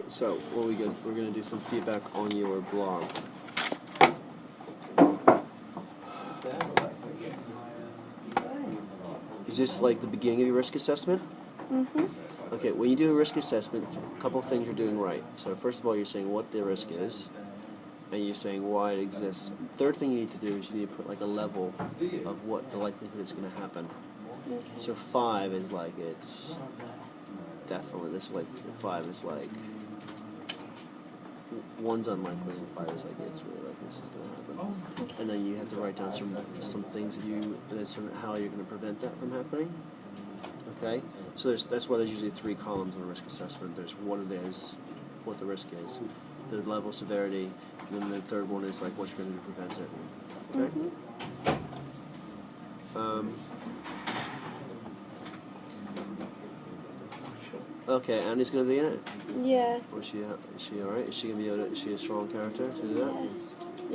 So, what we get? We're gonna do some feedback on your blog. Is this like the beginning of your risk assessment? Mm-hmm. Okay, when you do a risk assessment, a couple of things you're doing right. So first of all, you're saying what the risk is, and you're saying why it exists. Third thing you need to do is you need to put like a level of what the likelihood is going to happen. Okay. So 5 is like it's definitely, this is like 5 is like 1's unlikely and 5 is like it's really likely this is going to happen. Okay. And then you have to write down some things that how you're going to prevent that from happening. Okay, so that's why there's usually 3 columns in a risk assessment. There's what it is, what the risk is, the level of severity, and then the third one is like what you're going to do to prevent it. Okay. Okay, Annie's going to be in it. Yeah. Is she all right? Is she going to be able to? Is she a strong character to do that? Yeah.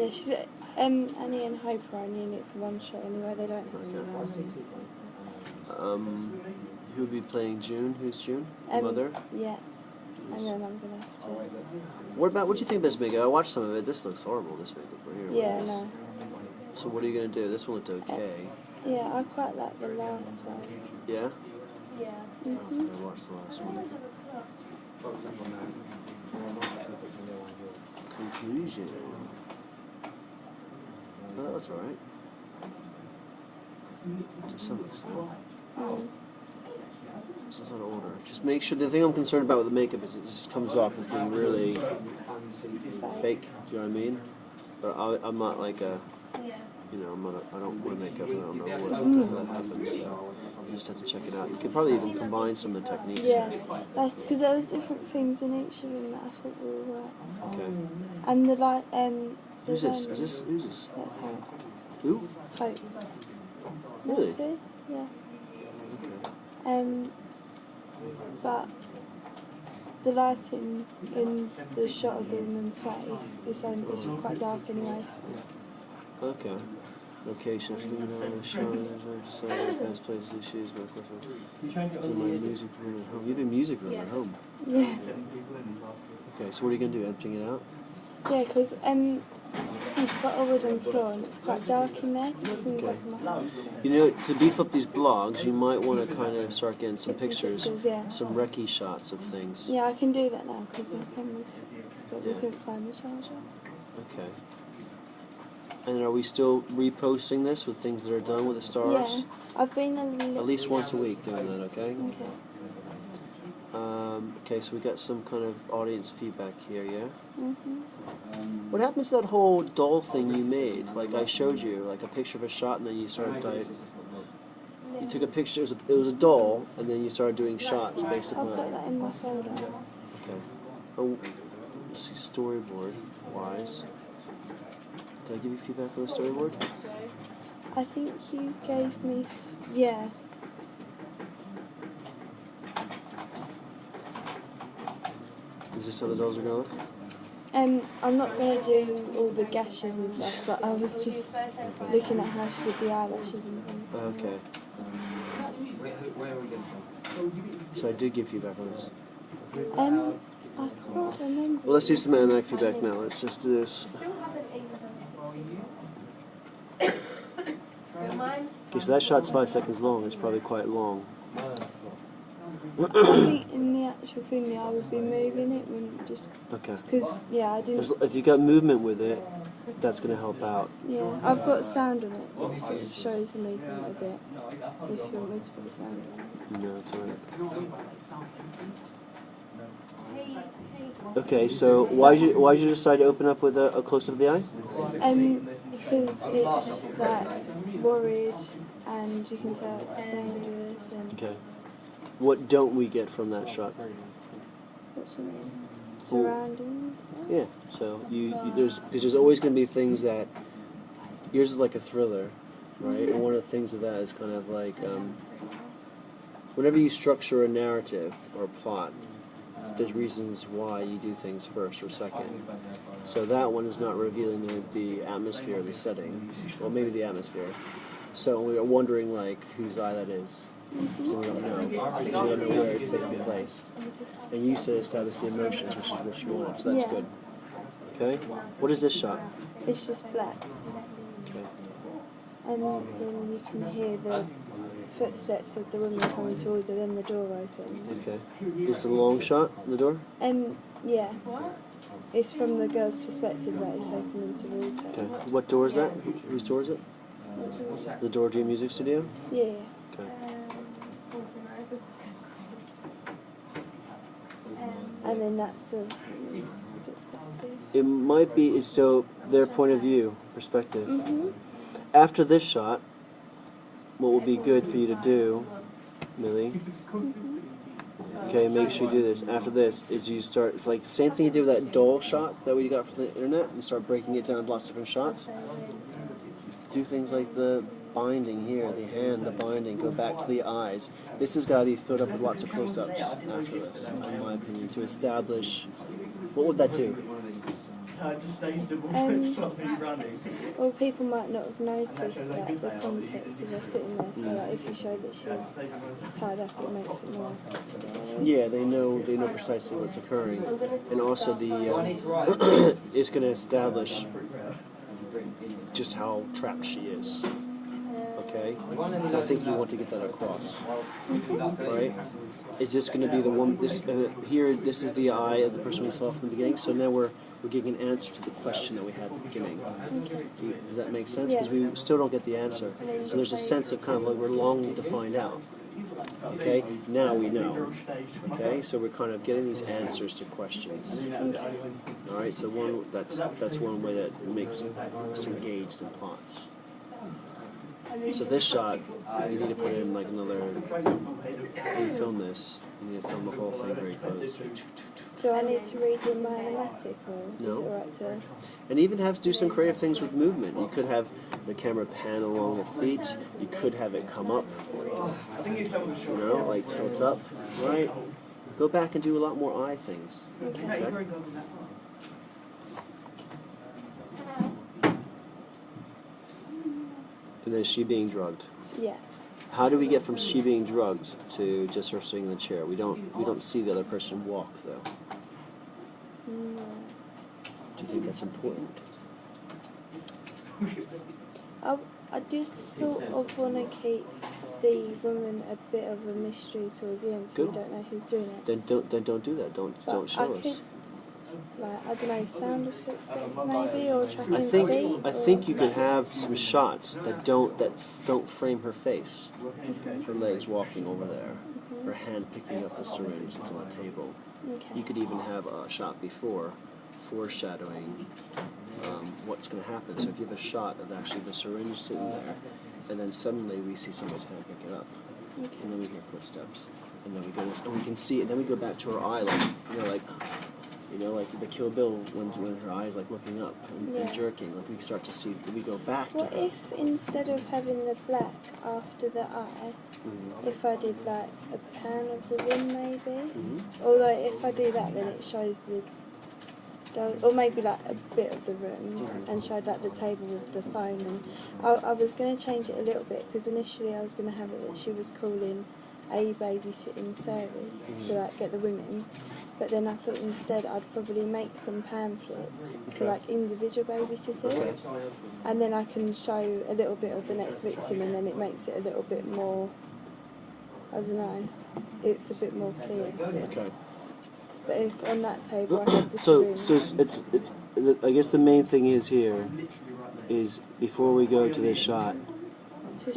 Yeah. She's Annie and Hope are only in it for one shot anyway. They don't have any lines. Who will be playing June? Who's June? Mother? Yeah. And then I'm gonna have to. What do you think of this makeup? I watched some of it. This looks horrible, this makeup right here. Yeah, no. So what are you going to do? This one looked okay. Yeah, I quite like the last one. Yeah? Yeah. I watched the last one. Conclusion. Oh, that's alright. To some extent. This is out of order. Just make sure, the thing I'm concerned about with the makeup is it just comes off as being really fake. Do you know what I mean? But I'm not like a, you know, I don't wear makeup and I don't know what that happens. So you just have to check it out. You could probably even combine some of the techniques. Yeah, that's because there was different things in each of them that I thought were right. Okay. And the like, Who's this? Who's this? That's Hope. Who? Hope. Really? Hopefully, yeah. Okay. But the lighting in the shot of the woman's face is quite dark anyway. So. Okay. Location, female, showing, decided the best place to choose my question. Is in my music room at home. You have a music room at home? Yeah. Okay, so what are you going to do, emptying it out? Yeah, because it's got a wooden floor and it's quite dark in there. Okay. You know, to beef up these blogs, you might want to kind of start getting some pictures, yeah. Some recce shots of things. Yeah, I can do that now because my phone was fixed, but we couldn't find the charger. Okay. And are we still reposting this with things that are done with the stars? Yeah, I've been at least once a week doing that, okay? Okay. Okay, so we got some kind of audience feedback here, yeah? Mm-hmm. What happened to that whole doll thing you made? Like I showed you, like a picture of a shot, and then you started you took a picture. It was a doll, and then you started doing shots based upon I'll put that in my folder. Okay. Oh, let's see, storyboard wise. Did I give you feedback on the storyboard? I think you gave me, yeah. Is this how the dolls are going to look? I'm not going to do all the gashes and stuff, but I was just looking at how she did the eyelashes and things. Okay. So I did give feedback on this. I can't remember. Well, let's do some animatic feedback now. Let's just do this. Okay, so that shot's 5 seconds long. It's probably quite long. I think in the actual thing, I would be moving it when just... Okay. Because, yeah, I didn't... If you got movement with it, that's going to help out. Yeah, I've got sound on it that sort of shows the movement a bit, if you want me to put sound on it. No, it's alright. Okay, so why did you decide to open up with a close-up of the eye? Because it's like worried, and you can tell it's dangerous. And okay. What don't we get from that shot? what do you mean? Surroundings. Yeah. So there's always going to be things that yours is like a thriller, right? And one of the things of that is kind of like whenever you structure a narrative or a plot, there's reasons why you do things first or second. So that one is not revealing the atmosphere, the setting, well maybe the atmosphere. So we're wondering like whose eye that is. So we don't know. We don't know where it's taking place. And you said establish the emotions, which is what you want. So that's Yeah. good. Okay. What is this shot? It's just black. Okay. And then you can hear the footsteps of the woman coming towards her, then the door opens. Okay. It's a long shot, the door? Yeah. It's from the girl's perspective that it's opening towards her. Okay. What door is that? Whose door is it? The door to your music studio? Yeah. Okay. And then that's the woman's perspective. It might be, it's still their point of view, perspective. Mm-hmm. After this shot, what would be good for you to do, Millie? Okay, make sure you do this. After this, is you start, it's like, same thing you did with that doll shot that we got from the internet, and start breaking it down into lots of different shots. Do things like the binding here, the hand, the binding, go back to the eyes. This has got to be filled up with lots of close-ups after this, in my opinion, to establish, what would that do? Well, people might not have noticed like the context of her sitting there. So, like, if you show that she's tied up, it makes it more scary. Yeah, they know precisely what's occurring, and also the it's going to establish just how trapped she is. Okay, I think you want to get that across, right? It's just going to be the one. This here. This is the eye of the person we saw from the beginning. So now we're getting an answer to the question that we had at the beginning. Does that make sense? Because we still don't get the answer. So there's a sense of kind of like we're longing to find out. Okay, now we know. Okay, so we're kind of getting these answers to questions. All right, so that's one way that makes us engaged in plots. So this shot, you need to put in like another. When you film this, you need to film the whole thing very close. Do I need to read in my animatic, or is it No. alright to? And even have to do some creative things with movement. You could have the camera pan along the feet. You could have it come up. You know, like tilt up, right? Go back and do a lot more eye things. Okay? And then she being drugged. Yeah. How do we get from she being drugged to just her sitting in the chair? We don't see the other person walk though. No. Do you think that's important? I did sort of want to keep the woman a bit of a mystery towards the end, so Good. we don't know who's doing it. Then don't do that. Don't But show I us. could, like, I don't know, sound effects maybe, or tracking I feet. think you could have some shots that don't frame her face, her legs walking over there, her hand picking up the syringe that's on the table. Okay. You could even have a shot before, foreshadowing what's going to happen. So if you have a shot of actually the syringe sitting there, and then suddenly we see somebody's hand pick it up, and then we hear footsteps, and then we go this, and we can see, and then we go back to her eye, like the Kill Bill when her eyes like looking up and jerking, like we start to see, we go back to What her. if instead of having the black after the eye, if I did like a pan of the room maybe? Although if I do that, then it shows or maybe like a bit of the room and showed like the table with the phone. And I was going to change it a little bit because initially I was going to have it that she was calling a babysitting service to like get the women. But then I thought instead I'd probably make some pamphlets for like individual babysitters, and then I can show a little bit of the next victim, and then it makes it a little bit more, I don't know, it's a bit more clear. Okay. But if on that table I had the So syringe, it's I guess the main thing is here is before we go to this shot,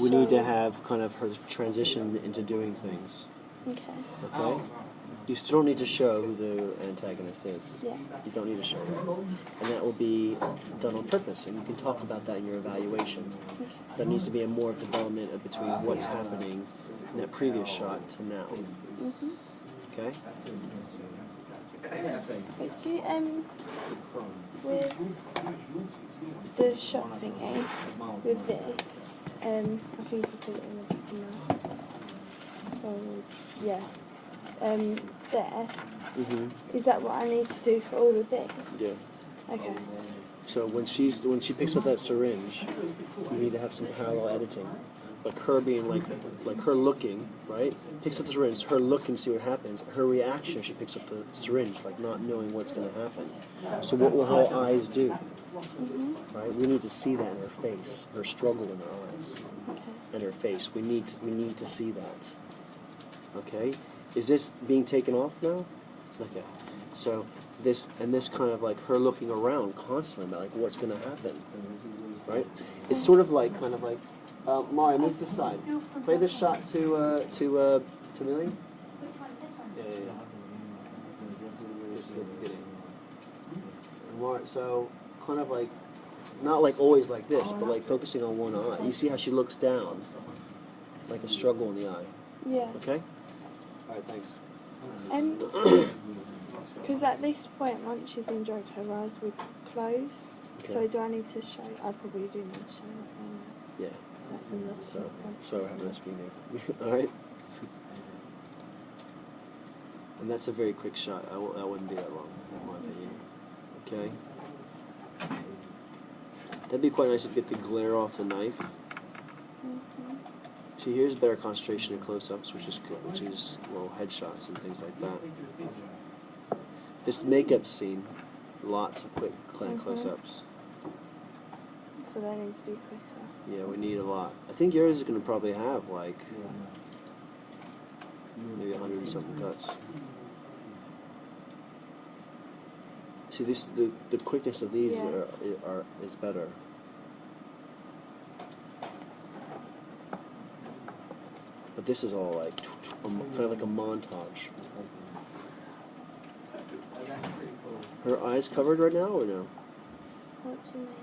we need to have kind of her transition into doing things. Okay. Okay? You still don't need to show who the antagonist is. Yeah. You don't need to show that. And that will be done on purpose, and you can talk about that in your evaluation. Okay. There needs to be a more development of between what's happening in that previous shot to now. Okay? But do you, with the shot thingy, with this, I think I put it in the back of my fold, yeah, there, is that what I need to do for all of this? Yeah. Okay. So when she picks up that syringe, you need to have some parallel editing. her being like her looking, right? Picks up the syringe, her looking, see what happens. Her reaction, she picks up the syringe, like not knowing what's going to happen. So what will her eyes do? Right? We need to see that in her face, her struggle in her eyes, and her face. We need to see that. Okay? Is this being taken off now? Okay. So this kind of like her looking around constantly about like what's going to happen, right? It's sort of like Mari, move to the side. Play this shot to Millie. Yeah. Just the beginning. Mari, so kind of like not like always like this, but like focusing on one eye. You see how she looks down, like a struggle in the eye. Yeah. Okay. All right. Thanks. Because at this point, once she's been drugged, her eyes would close. Okay. So do I need to show? I probably do need to show that then. Yeah. So we're having this meeting. All right. And that's a very quick shot. I wouldn't be that long, in my opinion. Okay. That'd be quite nice if you get the glare off the knife. See, here's better concentration in close-ups, which is well, headshots and things like that. This makeup scene, lots of quick close-ups. So they need to be quicker. Yeah, we need a lot. I think yours is going to probably have like maybe 100 and something cuts. See, the quickness of these is better. But this is all like kind of like a montage. Her eyes covered right now, or no? What do you mean?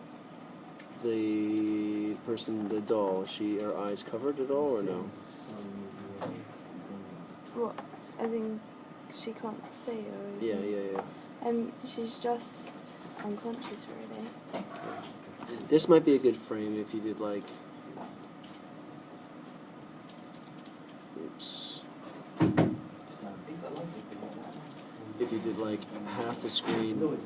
The person, the doll, her eyes covered at all, or no? What? As in, she can't see, or is Yeah. she's just unconscious, really. This might be a good frame if you did like. Oops. If you did like half the screen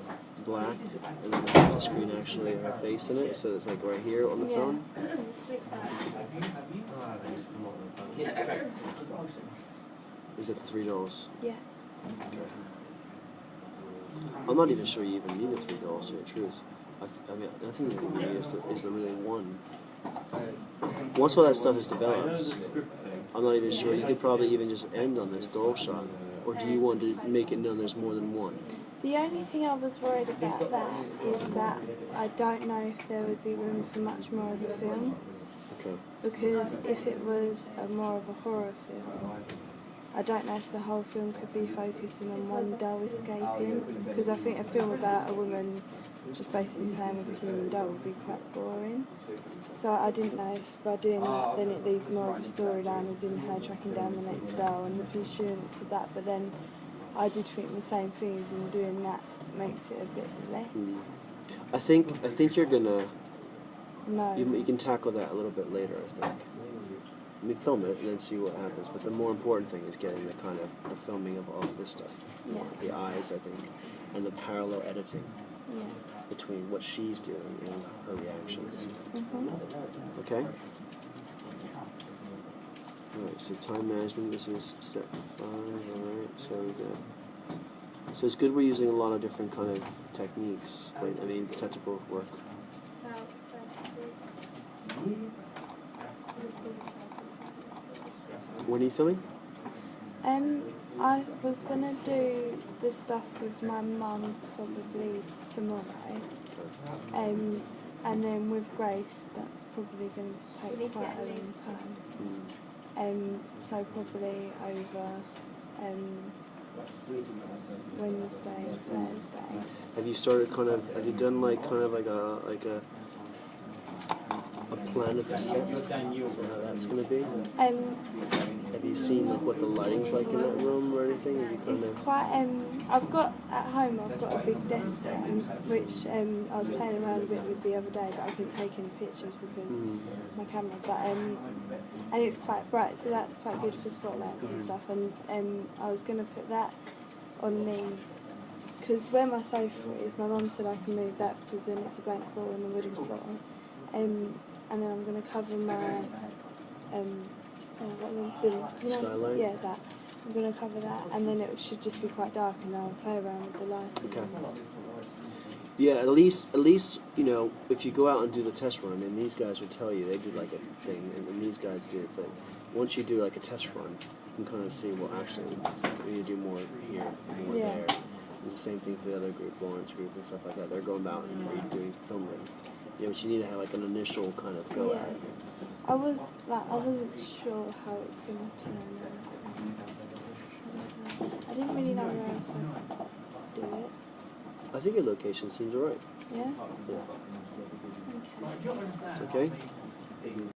black and then half the screen actually her face in it, so it's like right here on the phone. Is it the $3? Yeah. Okay. I'm not even sure you even need the $3 to tell the truth. I think the thing is the really one. Once all that stuff is developed, I'm not even sure. You could probably even just end on this doll shot. Or do you want to make it known there's more than one? The only thing I was worried about that is that I don't know if there would be room for much more of a film. Okay. Because if it was more of a horror film, I don't know if the whole film could be focusing on one doll escaping. Because I think a film about a woman just basically playing with a human doll would be quite boring. So I didn't know if by doing that then it leads more of a storyline as in her tracking down the next doll and the pursuance of that, but then I did think the same thing as in doing that makes it a bit less. I think you're gonna No. you can tackle that a little bit later, I think. I mean, film it and then see what happens, but the more important thing is getting the kind of the filming of all of this stuff. Yeah. The eyes, I think, and the parallel editing. Yeah. Between what she's doing and her reactions. Okay? Alright, so time management, this is step 5, alright, so good. So it's good we're using a lot of different kind of techniques, technical work. When are you filming? I was going to do the stuff with my mum probably tomorrow. And then with Grace, that's probably going to take quite a long time. So probably over Wednesday, Thursday. Have you started have you done like a plan of the set, how that's going to be? Have you seen like what the lighting's like in that room or anything? Have you It's quite, I've got a big desk stand, which I was playing around a bit with the other day, but I couldn't take any pictures because my camera, but and it's quite bright, so that's quite good for spotlights and stuff, and I was going to put that on because where my sofa is, my mum said I can move that because then it's a blank wall and a wooden floor. And then I'm going to cover my Skylight? Yeah, that. I'm going to cover that, and then it should just be quite dark, and then I'll play around with the lighting. Okay. Yeah, at least you know, if you go out and do the test run, and these guys will tell you, they do like a thing, and these guys do it, but once you do like a test run, you can kind of see, well, actually, we need to do more here, more there. It's the same thing for the other group, Lawrence group and stuff like that. They're going out and redoing filming. Yeah, but you need to have like an initial kind of go at it. I wasn't sure how it's going to turn out. I didn't really know where else I could do it. I think your location seems alright. Yeah? Yeah. Okay. Okay?